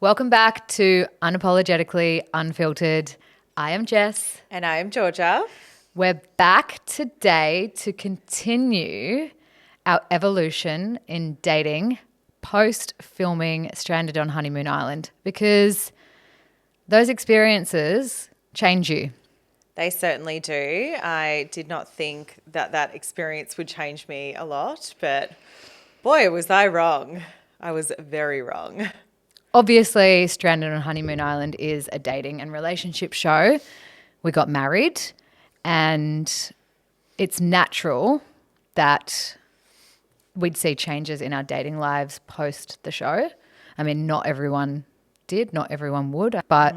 Welcome back to Unapologetically Unfiltered. I am Jess. And I am Georgia. We're back today to continue our evolution in dating post-filming Stranded on Honeymoon Island, because those experiences change you. They certainly do. I did not think that experience would change me a lot, but boy, was I wrong. I was very wrong. Obviously, Stranded on Honeymoon Island is a dating and relationship show. We got married, and it's natural that we'd see changes in our dating lives post the show. I mean, not everyone did, not everyone would, but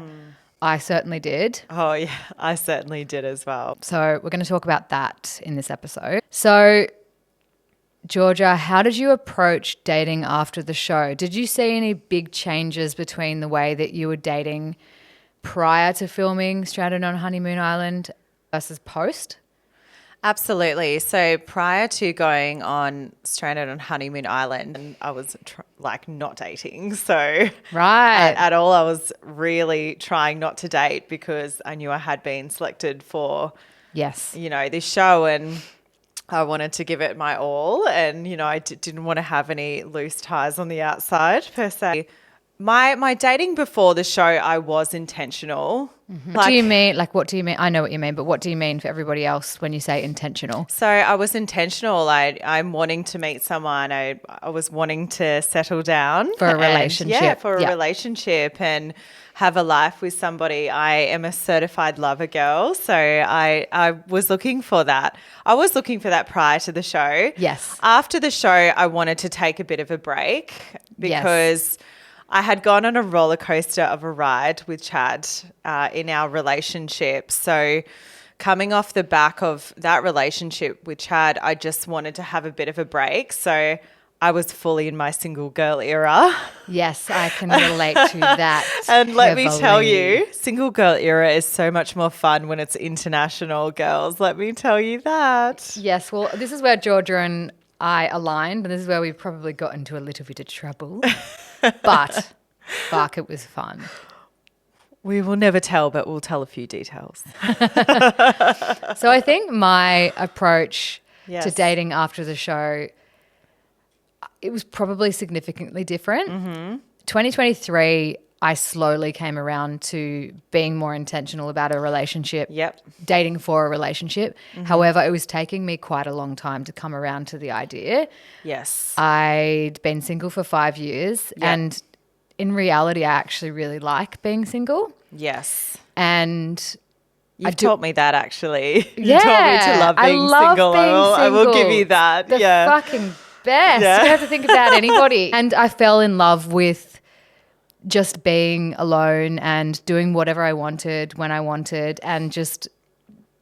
I certainly did. Oh, yeah, I certainly did as well. So we're going to talk about that in this episode. So, Georgia, how did you approach dating after the show? Did you see any big changes between the way that you were dating prior to filming Stranded on Honeymoon Island versus post? Absolutely. So prior to going on Stranded on Honeymoon Island, I was not dating. So Right. at all, I was really trying not to date because I knew I had been selected for, Yes. this show, and I wanted to give it my all. And, I didn't want to have any loose ties on the outside per se. My dating before the show, I was intentional. What do you mean? What do you mean? I know what you mean, but what do you mean for everybody else when you say intentional? So I was intentional. I'm wanting to meet someone. I was wanting to settle down. For a relationship. Yeah, for a relationship and have a life with somebody. I am a certified lover girl, so I was looking for that. I was looking for that prior to the show. Yes. After the show, I wanted to take a bit of a break because I had gone on a roller coaster of a ride with Chad in our relationship. So coming off the back of that relationship with Chad, I just wanted to have a bit of a break. So I was fully in my single girl era. Yes, I can relate to that. And let me heavily. tell you, single girl era is so much more fun when it's international, girls. Let me tell you that. Yes, well, this is where Georgia and I aligned, and this is where we probably got into a little bit of trouble. But fuck, it was fun. We will never tell, but we'll tell a few details. So I think my approach to Yes. dating after the show, it was probably significantly different. 2023, I slowly came around to being more intentional about a relationship. Yep. Dating for a relationship. However, it was taking me quite a long time to come around to the idea. Yes. I'd been single for 5 years, and in reality, I actually really like being single. Yes. And You've taught me that, actually. You yeah, taught me to love being single. I will give you that. The fucking best. Yeah. You don't have to think about anybody. And I fell in love with just being alone and doing whatever I wanted when I wanted, and just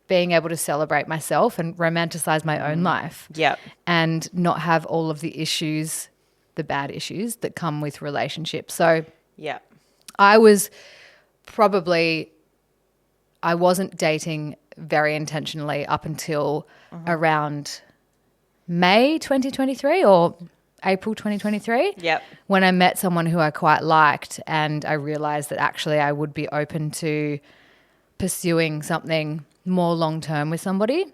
being able to celebrate myself and romanticize my own life. Yep. And not have all of the issues, the bad issues that come with relationships. So Yep. I wasn't dating very intentionally up until around May 2023 or April 2023. Yep. When I met someone who I quite liked, and I realized that actually I would be open to pursuing something more long-term with somebody.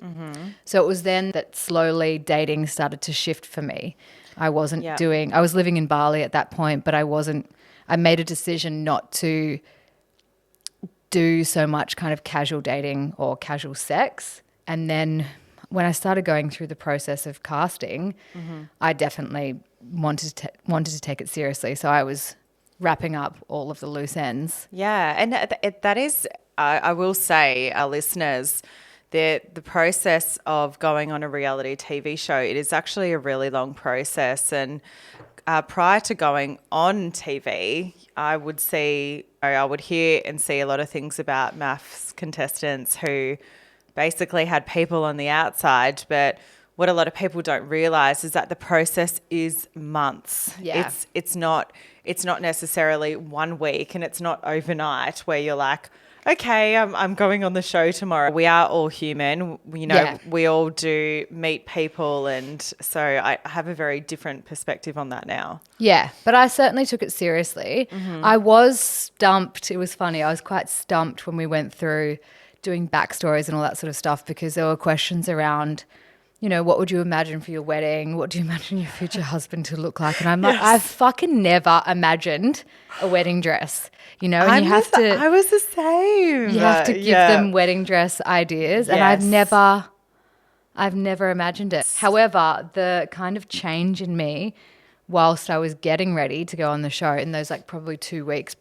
So it was then that slowly dating started to shift for me. I wasn't I was living in Bali at that point, but I made a decision not to do so much kind of casual dating or casual sex. And then when I started going through the process of casting, I definitely wanted to take it seriously. So I was wrapping up all of the loose ends. Yeah. And that is, I will say, our listeners, the process of going on a reality TV show, it is actually a really long process. And prior to going on TV, I would hear and see a lot of things about MAFS contestants who basically had people on the outside, but what a lot of people don't realize is that the process is months. Yeah. It's not necessarily 1 week, and it's not overnight where you're like, okay, I'm going on the show tomorrow. We are all human. We all do meet people. And so I have a very different perspective on that now. Yeah, but I certainly took it seriously. I was stumped. It was funny. I was quite stumped when we went through doing backstories and all that sort of stuff, because there were questions around, what would you imagine for your wedding? What do you imagine your future husband to look like? And I'm like, I fucking never imagined a wedding dress, and I was the same. You have to give them wedding dress ideas. Yes. And I've never imagined it. However, the kind of change in me whilst I was getting ready to go on the show in those probably 2 weeks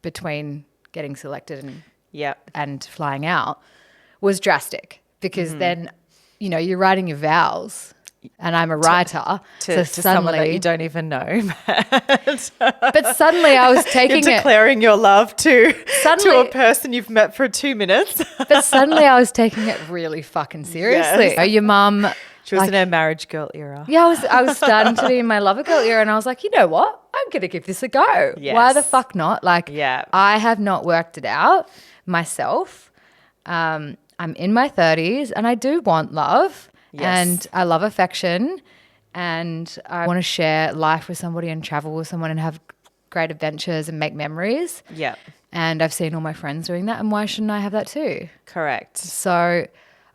between getting selected and flying out was drastic, because then, you're writing your vows, and I'm a writer. To someone that you don't even know. But suddenly I was taking You're declaring your love to a person you've met for 2 minutes. But suddenly I was taking it really fucking seriously. Yes. Your mum... She was in her marriage girl era. Yeah, I was starting to be in my lover girl era, and I was like, you know what? I'm going to give this a go. Yes. Why the fuck not? I have not worked it out myself. I'm in my 30s and I do want love. Yes. And I love affection, and I want to share life with somebody and travel with someone and have great adventures and make memories. Yeah. And I've seen all my friends doing that, and why shouldn't I have that too? Correct. So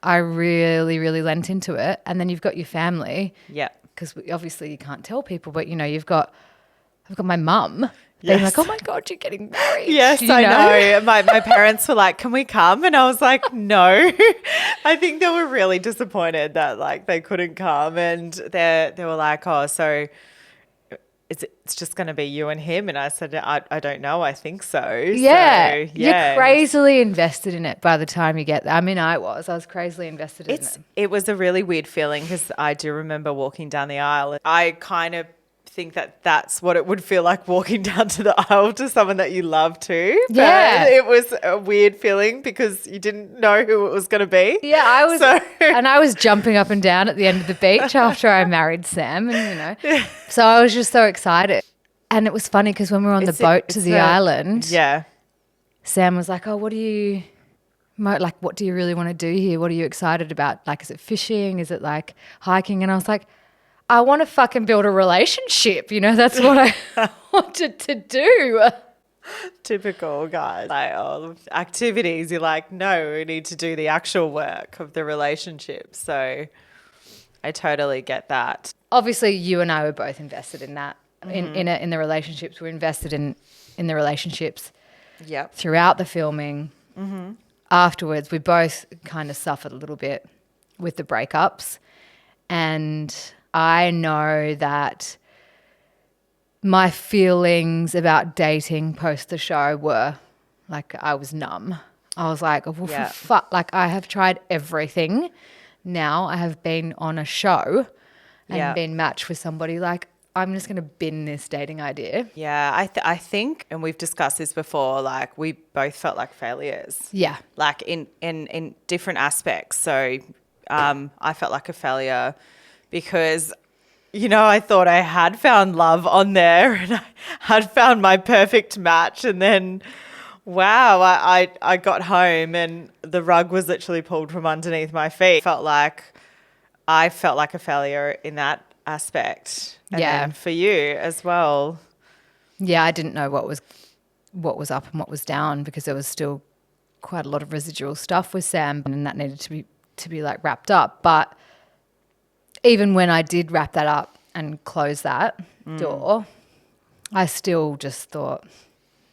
I really, really lent into it. And then you've got your family. Yeah. Because obviously you can't tell people, but, I've got my mum being like, oh, my God, you're getting married. Yes, I know. My parents were like, can we come? And I was like, no. I think they were really disappointed that, they couldn't come. And they were like, oh, so it's just going to be you and him? And I said, I don't know. I think so. Yeah. So, You're crazily invested in it by the time you get there. I mean, I was crazily invested in it. It was a really weird feeling, because I do remember walking down the aisle. And I kind of think that's what it would feel like, walking down to the aisle to someone that you love too. Yeah. But it was a weird feeling because you didn't know who it was going to be. Yeah, I was. And I was jumping up and down at the end of the beach after I married Sam, and so I was just so excited. And it was funny because when we were on the boat to the island, Sam was like, oh, what do you really want to do here? What are you excited about? Is it fishing? Is it hiking? And I was like, I want to fucking build a relationship. That's what I wanted to do. Typical guys. Activities. You're like, no, we need to do the actual work of the relationship. So I totally get that. Obviously, you and I were both invested in that, in the relationships. We're invested in the relationships throughout the filming. Mm-hmm. Afterwards, we both kind of suffered a little bit with the breakups. And I know that my feelings about dating post the show were I was numb. I was like, oh, for fuck, I have tried everything. Now I have been on a show and been matched with somebody. I'm just going to bin this dating idea. Yeah, I think, and we've discussed this before, we both felt like failures. Yeah. In different aspects. So I felt like a failure because, I thought I had found love on there and I had found my perfect match. And then, wow, I got home and the rug was literally pulled from underneath my feet. I felt like a failure in that aspect. And then for you as well. Yeah, I didn't know what was up and what was down, because there was still quite a lot of residual stuff with Sam, and that needed to be wrapped up. But even when I did wrap that up and close that door, I still just thought,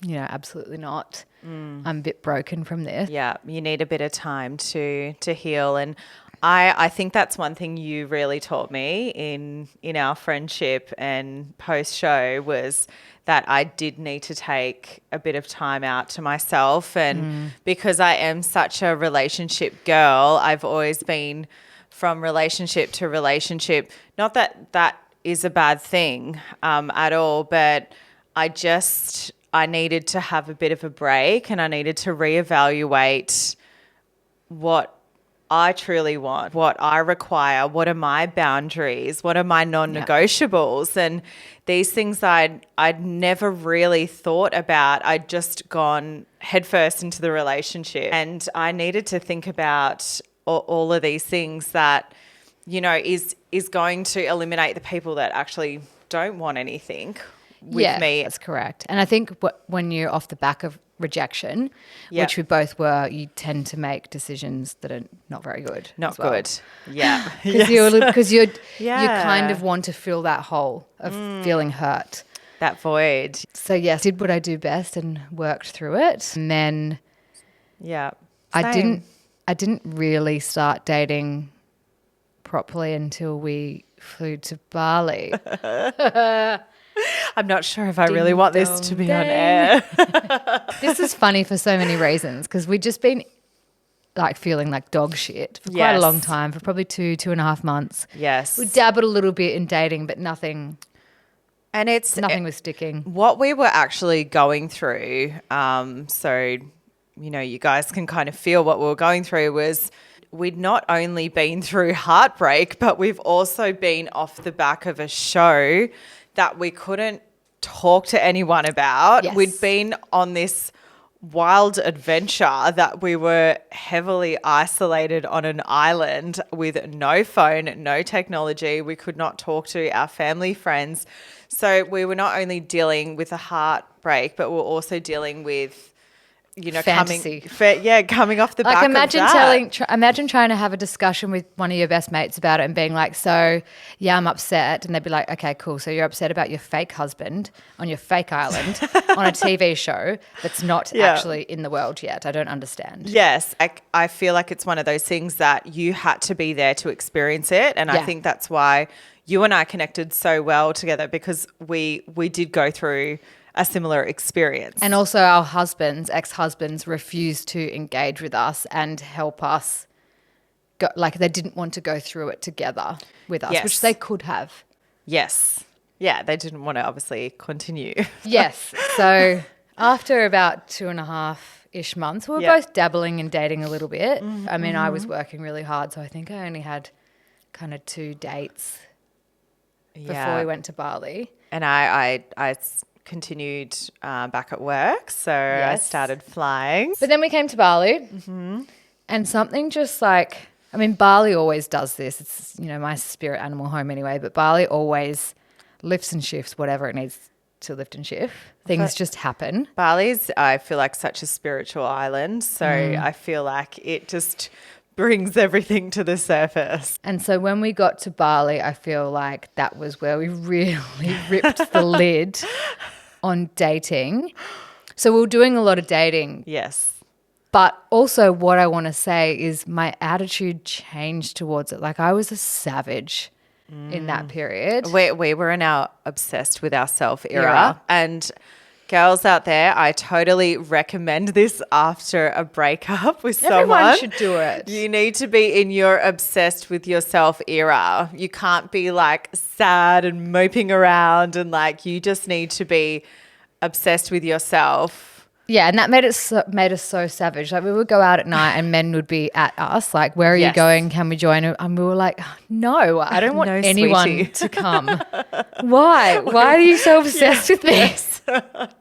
absolutely not. I'm a bit broken from this. Yeah, you need a bit of time to heal. And I think that's one thing you really taught me in our friendship and post-show, was that I did need to take a bit of time out to myself. And because I am such a relationship girl, I've always been from relationship to relationship. Not that that is a bad thing at all, but I needed to have a bit of a break, and I needed to reevaluate what I truly want, what I require, what are my boundaries, what are my non-negotiables. And these things I'd never really thought about. I'd just gone headfirst into the relationship, and I needed to think about all of these things that, you know, is going to eliminate the people that actually don't want anything with me. That's correct. And I think when you're off the back of rejection, which we both were, you tend to make decisions that are not very good. Not good. Yeah. Because you kind of want to fill that hole of feeling hurt. That void. So yes, did what I do best and worked through it. And then I didn't really start dating properly until we flew to Bali. I'm not sure if I really want this to be on air. This is funny for so many reasons, because we'd just been like feeling like dog shit for quite a long time, for probably 2.5 months. Yes. We dabbled a little bit in dating, but nothing was sticking. What we were actually going through, so, you know, you guys can kind of feel what we were going through, was we'd not only been through heartbreak, but we've also been off the back of a show that we couldn't talk to anyone about. Yes. We'd been on this wild adventure that we were heavily isolated on an island with no phone, no technology. We could not talk to our family, friends. So we were not only dealing with a heartbreak, but we were also dealing with, you know, fantasy. coming off the back of that. Imagine trying to have a discussion with one of your best mates about it and being like, so, yeah, I'm upset. And they'd be like, okay, cool. So you're upset about your fake husband on your fake island on a TV show that's not actually in the world yet. I don't understand. Yes. I feel like it's one of those things that you had to be there to experience it. And I think that's why you and I connected so well together, because we did go through a similar experience. And also our ex-husbands refused to engage with us and help us they didn't want to go through it together with us, which they could have. Yes. Yeah, they didn't want to obviously continue. Yes. So after about 2.5-ish months, we were both dabbling and dating a little bit. Mm-hmm. I mean, I was working really hard, so I think I only had kind of 2 dates before we went to Bali. And I continued back at work, so I started flying. But then we came to Bali, and something just like, I mean, Bali always does this. It's, you know, my spirit animal home anyway, but Bali always lifts and shifts whatever it needs to lift and shift. Things just happen. Bali's, I feel like, such a spiritual island, so I feel like it just brings everything to the surface. And so when we got to Bali, I feel like that was where we really ripped the lid on dating. So we were doing a lot of dating. Yes. But also what I want to say is my attitude changed towards it. Like, I was a savage in that period. We were in our obsessed with ourself era. And girls out there, I totally recommend this after a breakup with someone. Everyone should do it. You need to be in your obsessed with yourself era. You can't be like sad and moping around, and like, you just need to be obsessed with yourself. Yeah, and that made us so savage. Like, we would go out at night and men would be at us like, where are you going? Can we join? And we were like, no, I don't want anyone to come. Why? Why are you so obsessed with this?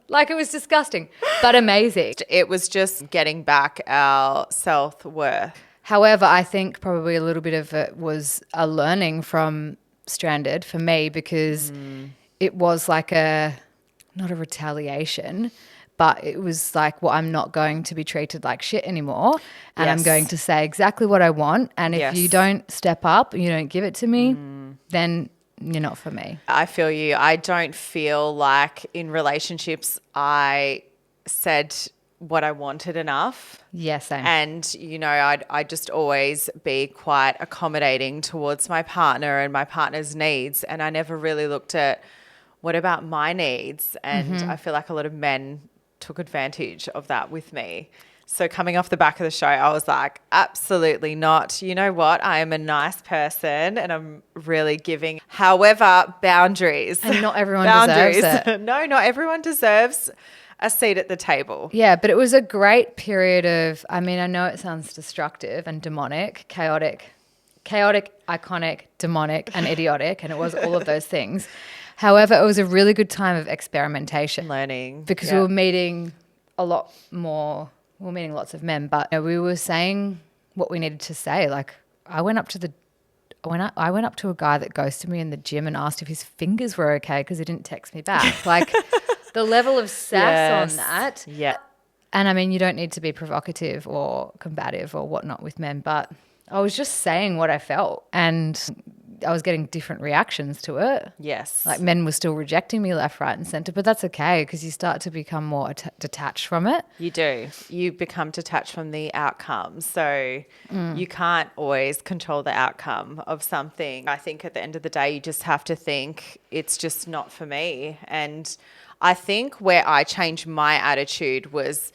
Like, it was disgusting, but amazing. It was just getting back our self-worth. However, I think probably a little bit of it was a learning from Stranded for me, because it was like not a retaliation, but it was like, well, I'm not going to be treated like shit anymore, and I'm going to say exactly what I want. And if you don't step up, you don't give it to me, then you're not for me. I feel you. I don't feel like in relationships I said what I wanted enough. Yeah, same. And, you know, I'd just always be quite accommodating towards my partner and my partner's needs. And I never really looked at what about my needs. And I feel like a lot of men took advantage of that with me. So coming off the back of the show, I was like, absolutely not. You know what? I am a nice person and I'm really giving. However, boundaries. And not everyone deserves it. No, not everyone deserves a seat at the table. Yeah, but it was a great period of, I mean, I know it sounds destructive and demonic, chaotic, iconic, demonic, and idiotic, and it was all of those things. However, it was a really good time of experimentation. Learning. Because we were meeting a lot more, we were meeting lots of men, but we were saying what we needed to say. Like I went up to a guy that ghosted me in the gym and asked if his fingers were okay because he didn't text me back. Like the level of sass on that. Yeah. And I mean, you don't need to be provocative or combative or whatnot with men, but I was just saying what I felt and I was getting different reactions to it. Yes. Like men were still rejecting me left, right and centre, but that's okay because you start to become more detached from it. You do. You become detached from the outcome. So you can't always control the outcome of something. I think at the end of the day, you just have to think it's just not for me. And I think where I changed my attitude was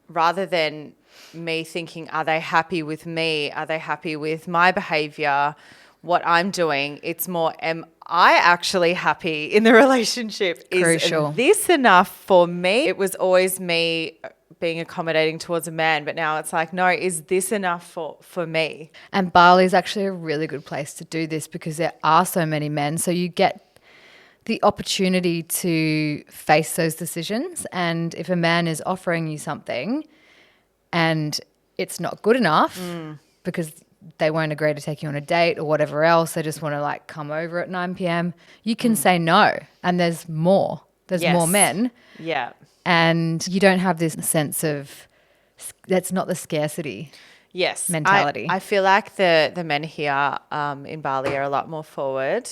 rather than me thinking, are they happy with me? Are they happy with my behavior? What I'm doing, it's more, am I actually happy in the relationship? Crucial. Is this enough for me? It was always me being accommodating towards a man, but now it's like, no, is this enough for me? And Bali is actually a really good place to do this because there are so many men. So you get the opportunity to face those decisions. And if a man is offering you something and it's not good enough because they won't agree to take you on a date or whatever else, they just want to like come over at 9 p.m, you can say no. And there's more. There's more men. Yeah. And you don't have this sense of, that's not the scarcity mentality. I feel like the men here in Bali are a lot more forward.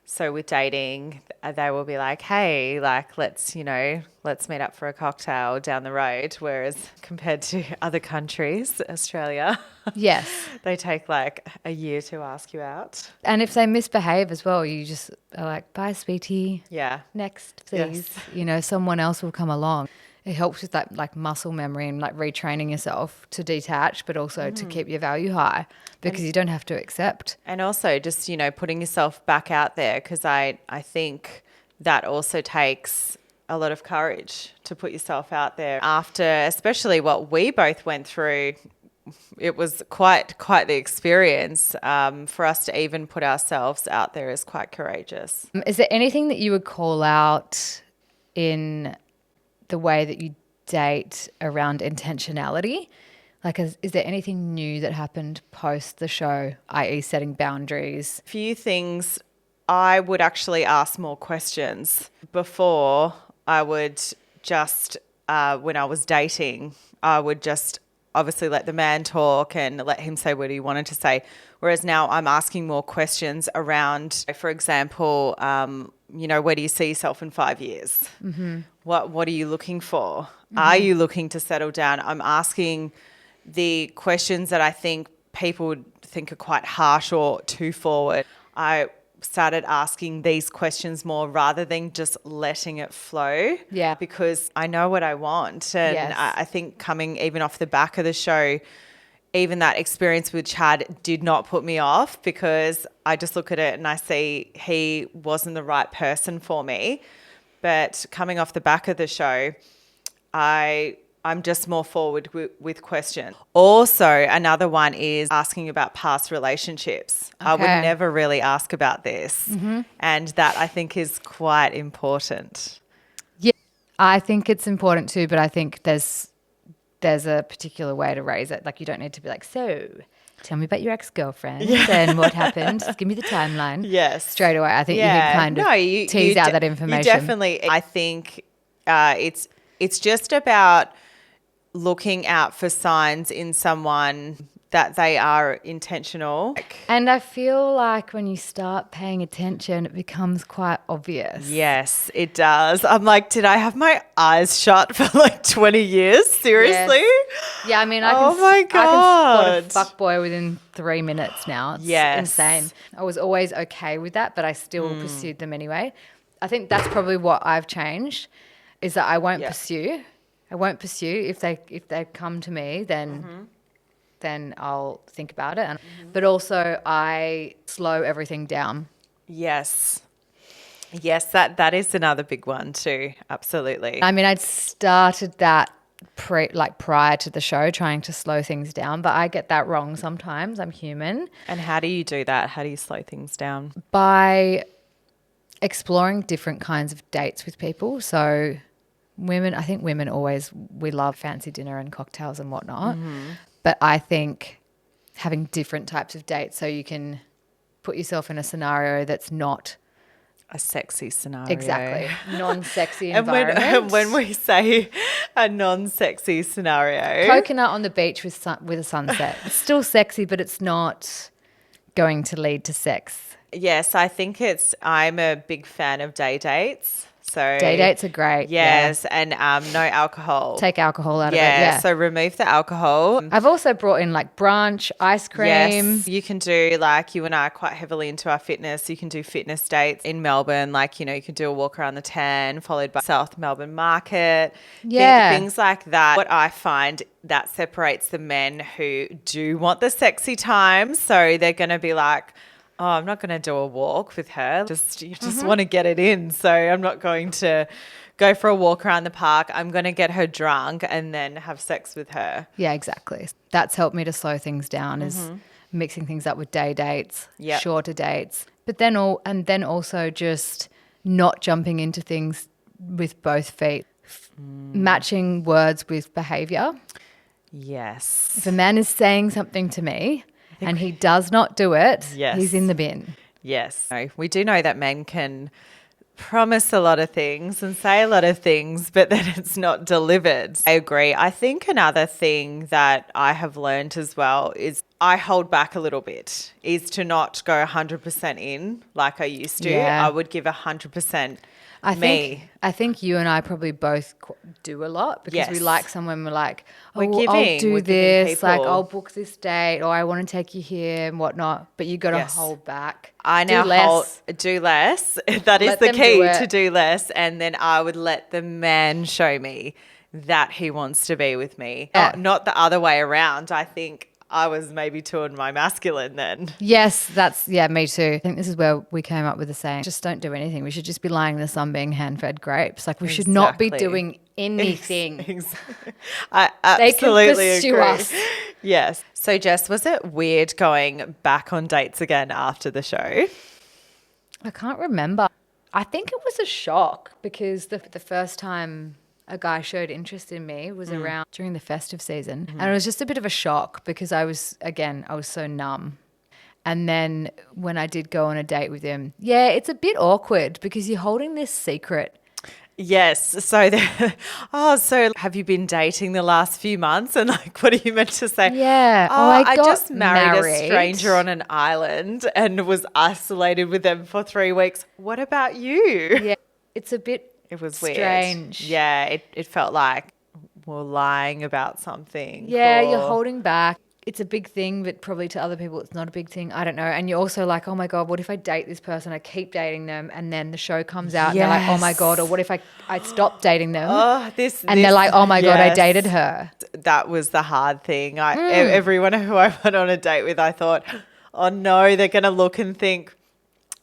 So with dating, they will be like, hey, like, let's meet up for a cocktail down the road. Whereas compared to other countries, Australia, Yes. they take like a year to ask you out. And if they misbehave as well, you just are like, bye, sweetie. Yeah. Next, please. Yes. Someone else will come along. It helps with that like muscle memory and like retraining yourself to detach, but also to keep your value high because you don't have to accept. And also just, putting yourself back out there because I think that also takes a lot of courage to put yourself out there. After especially what we both went through, it was quite the experience. For us to even put ourselves out there is quite courageous. Is there anything that you would call out in the way that you date around intentionality? Like, is there anything new that happened post the show, i.e. setting boundaries? Few things. I would actually ask more questions. Before, I would just, when I was dating, I would just obviously let the man talk and let him say what he wanted to say. Whereas now I'm asking more questions around, for example, where do you see yourself in 5 years? Mm-hmm. What are you looking for? Mm-hmm. Are you looking to settle down? I'm asking the questions that I think people would think are quite harsh or too forward. I started asking these questions more rather than just letting it flow. Yeah. Because I know what I want. And Yes. I think coming even off the back of the show, even that experience with Chad did not put me off because I just look at it and I see he wasn't the right person for me. But coming off the back of the show, I'm just more forward with questions. Also, another one is asking about past relationships. Okay. I would never really ask about this. Mm-hmm. And that I think is quite important. Yeah, I think it's important too, but I think there's a particular way to raise it. Like you don't need to be like, so tell me about your ex-girlfriend and what happened. Just give me the timeline. Yes. Straight away. I think you can kind of tease out that information. You definitely, I think it's just about looking out for signs in someone that they are intentional. And I feel like when you start paying attention, it becomes quite obvious. Yes, it does. I'm like, did I have my eyes shut for like 20 years? Seriously? Yes. Yeah, I mean, I can spot a fuckboy within 3 minutes now. It's insane. I was always okay with that, but I still pursued them anyway. I think that's probably what I've changed is that I won't pursue. I won't pursue. If they come to me, then I'll think about it. But also I slow everything down. Yes. Yes, that is another big one too. Absolutely. I mean, I'd started that prior to the show, trying to slow things down, but I get that wrong sometimes. I'm human. And how do you do that? How do you slow things down? By exploring different kinds of dates with people. So I think women always, we love fancy dinner and cocktails and whatnot. But I think having different types of dates so you can put yourself in a scenario that's not A sexy scenario. exactly non-sexy And environment. when we say a non-sexy scenario, Coconut on the beach with a sunset. It's still sexy, but it's not going to lead to sex. yes, I think I'm a big fan of day dates. So Day dates are great. Yes, and no alcohol. Yeah. Take alcohol out of it. Yeah. So remove the alcohol. I've also brought in like brunch, ice cream. Yes, you can do, like, you and I are quite heavily into our fitness. You can do fitness dates in Melbourne. Like, you can do a walk around the Tan, followed by South Melbourne Market. Yeah. Things like that. What I find that separates the men who do want the sexy time. So they're going to be like, oh, I'm not going to do a walk with her. You just want to get it in. So I'm not going to go for a walk around the park. I'm going to get her drunk and then have sex with her. Yeah, exactly. That's helped me to slow things down is mixing things up with day dates, Yep. shorter dates. But then also just not jumping into things with both feet. Matching words with behavior. Yes. If a man is saying something to me and he does not do it, Yes. he's in the bin. Yes. No, we do know that men can promise a lot of things and say a lot of things, but then it's not delivered. I agree. I think another thing that I have learned as well is I hold back a little bit, is to not go 100% in like I used to. Yeah. I would give 100% I think you and I probably both do a lot because we Yes. like someone. We're like, oh, We're well, giving. I'll do We're giving this. Like, people. I'll book this date, or I want to take you here and whatnot. But you got to Yes. hold back. I Do now less. do less. That is Let the them do key, it. to do less. And then I would let the man show me that he wants to be with me. Yeah. Not the other way around. I think I was maybe too in my masculine then. Yes, me too. I think this is where we came up with the saying, just don't do anything. We should just be lying in the sun being hand-fed grapes. Like, we should not be Exactly. doing anything. I They can absolutely pursue agree. us. Yes. So, Jess, was it weird going back on dates again after the show? I can't remember. I think it was a shock because the first time a guy showed interest in me was around during the festive season. And it was just a bit of a shock because I was so numb. And then when I did go on a date with him, it's a bit awkward because you're holding this secret. Yes. So, so have you been dating the last few months? And like, what are you meant to say? Yeah. Oh, I got just married a stranger on an island and was isolated with them for 3 weeks. What about you? Yeah. It's a bit It was strange. weird. Yeah. It felt like we're lying about something. Yeah, or- you're holding back. It's a big thing, but probably to other people it's not a big thing. I don't know. And you're also like, oh my God, what if I date this person? I keep dating them and then the show comes out and they're like, oh my God, or what if I stop dating them? They're like, oh my God, I dated her. That was the hard thing. Everyone who I went on a date with, I thought, oh no, they're going to look and think,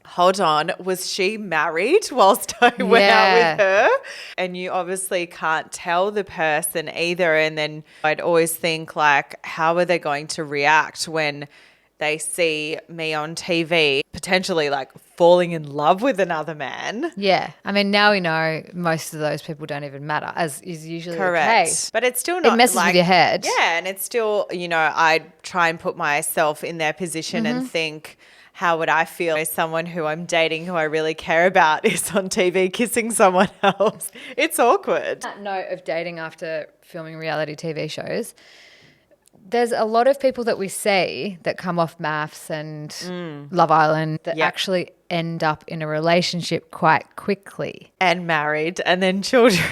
hold on, was she married whilst I went out with her? And you obviously can't tell the person either. And then I'd always think, like, how are they going to react when they see me on TV potentially like falling in love with another man? Yeah. I mean, now we know most of those people don't even matter, as is usually the Correct. case. But it's still not It messes like, with your head. Yeah, and it's still, I try and put myself in their position and think, how would I feel if someone who I'm dating, who I really care about, is on TV kissing someone else? It's awkward. That note of dating after filming reality TV shows, there's a lot of people that we see that come off MAFS and Love Island that actually end up in a relationship quite quickly. And married and then children.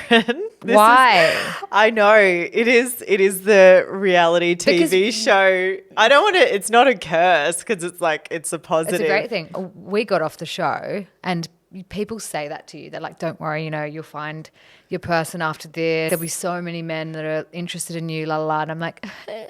Why? I know. It is the reality TV show. I don't want to, it's not a curse because it's like, it's a positive. It's a great thing. We got off the show and people say that to you. They're like, don't worry, you'll find your person after this. There'll be so many men that are interested in you, la la la. And I'm like, no,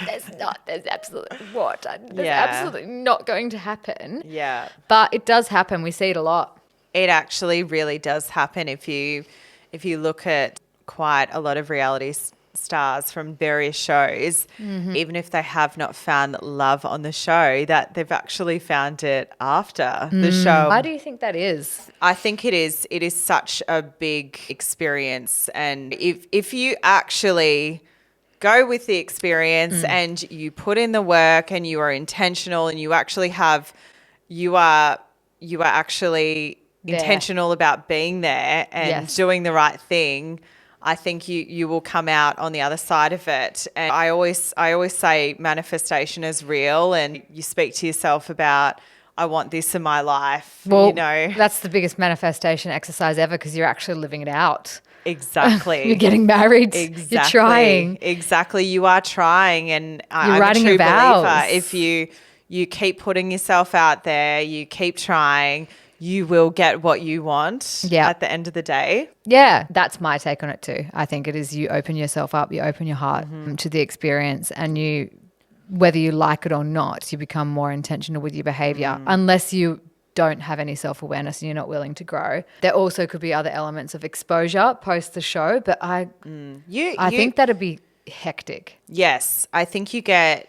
there's not. There's absolutely what? There's absolutely not going to happen. Yeah. But it does happen. We see it a lot. It actually really does happen if you look at quite a lot of reality stars from various shows, even if they have not found love on the show, that they've actually found it after the show. Why do you think that is? I think it is such a big experience, and if you actually go with the experience and you put in the work and you are intentional and you actually you are actually intentional about being there and doing the right thing, I think you will come out on the other side of it. And I always say manifestation is real, and you speak to yourself about, I want this in my life. Well, that's the biggest manifestation exercise ever, because you're actually living it out. Exactly. You're getting married. Exactly. You're trying. Exactly. You are trying. And You're I'm writing a true vows. believer. If you keep putting yourself out there, you keep trying, you will get what you want at the end of the day. Yeah, that's my take on it too. I think it is, you open yourself up, you open your heart to the experience, and you, whether you like it or not, you become more intentional with your behavior, unless you don't have any self-awareness and you're not willing to grow. There also could be other elements of exposure post the show, but I think that'd be hectic. Yes, I think you get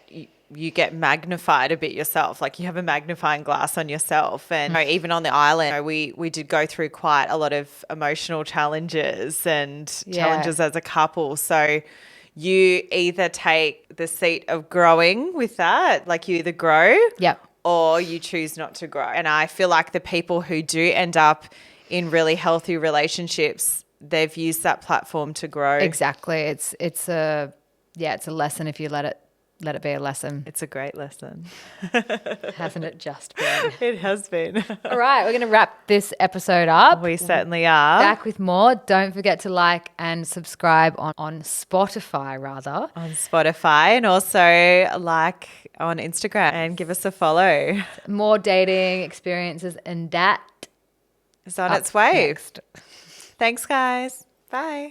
magnified a bit yourself. Like, you have a magnifying glass on yourself. And even on the island, we did go through quite a lot of emotional challenges and challenges as a couple. So you either take the seat of growing with that, like you either grow or you choose not to grow. And I feel like the people who do end up in really healthy relationships, they've used that platform to grow. Exactly. It's a lesson if you let it be a lesson. It's a great lesson. Hasn't it just been? It has been. All right, we're going to wrap this episode up. We certainly are. Back with more. Don't forget to like and subscribe on Spotify, rather. On Spotify, and also like on Instagram, and give us a follow. More dating experiences, and that is on its way. Next. Thanks, guys. Bye.